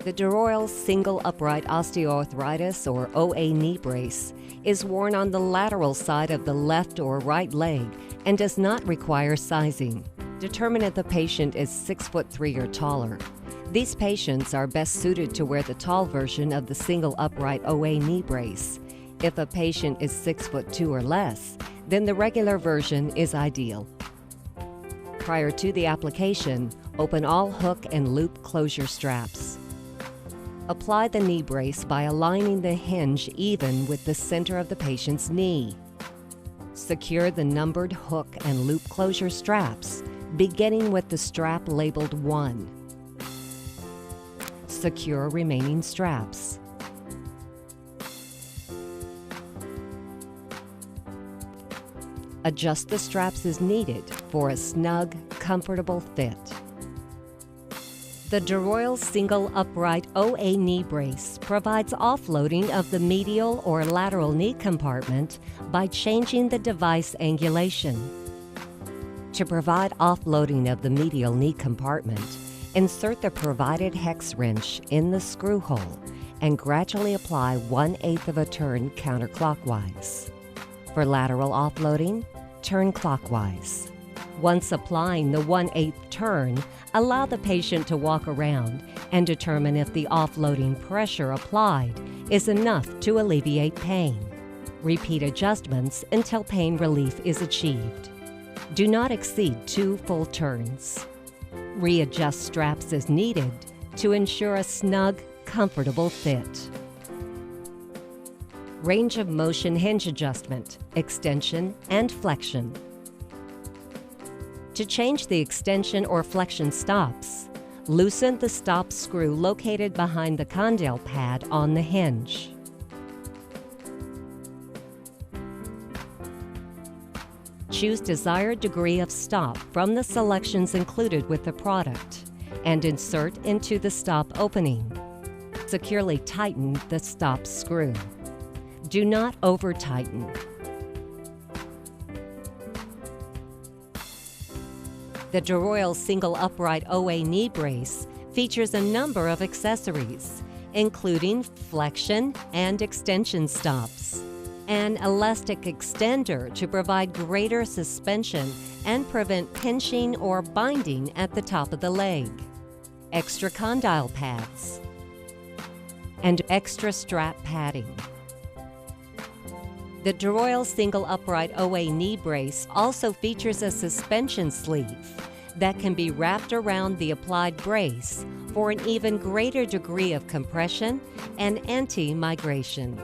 The DeRoyal Single Upright Osteoarthritis or OA knee brace is worn on the lateral side of the left or right leg and does not require sizing. Determine if the patient is 6'3" or taller. These patients are best suited to wear the tall version of the single upright OA knee brace. If a patient is 6'2" or less, then the regular version is ideal. Prior to the application, open all hook and loop closure straps. Apply the knee brace by aligning the hinge even with the center of the patient's knee. Secure the numbered hook and loop closure straps, beginning with the strap labeled 1. Secure remaining straps. Adjust the straps as needed for a snug, comfortable fit. The DeRoyal Single Upright OA Knee Brace provides offloading of the medial or lateral knee compartment by changing the device angulation. To provide offloading of the medial knee compartment, insert the provided hex wrench in the screw hole and gradually apply 1/8 of a turn counterclockwise. For lateral offloading, turn clockwise. Once applying the 1/8 turn, allow the patient to walk around and determine if the offloading pressure applied is enough to alleviate pain. Repeat adjustments until pain relief is achieved. Do not exceed 2 full turns. Readjust straps as needed to ensure a snug, comfortable fit. Range of motion hinge adjustment, extension, and flexion. To change the extension or flexion stops, loosen the stop screw located behind the condyle pad on the hinge. Choose desired degree of stop from the selections included with the product and insert into the stop opening. Securely tighten the stop screw. Do not over-tighten. The DeRoyal Single Upright OA Knee Brace features a number of accessories, including flexion and extension stops, an elastic extender to provide greater suspension and prevent pinching or binding at the top of the leg, extra condyle pads, and extra strap padding. The DeRoyal Single Upright OA Knee Brace also features a suspension sleeve that can be wrapped around the applied brace for an even greater degree of compression and anti-migration.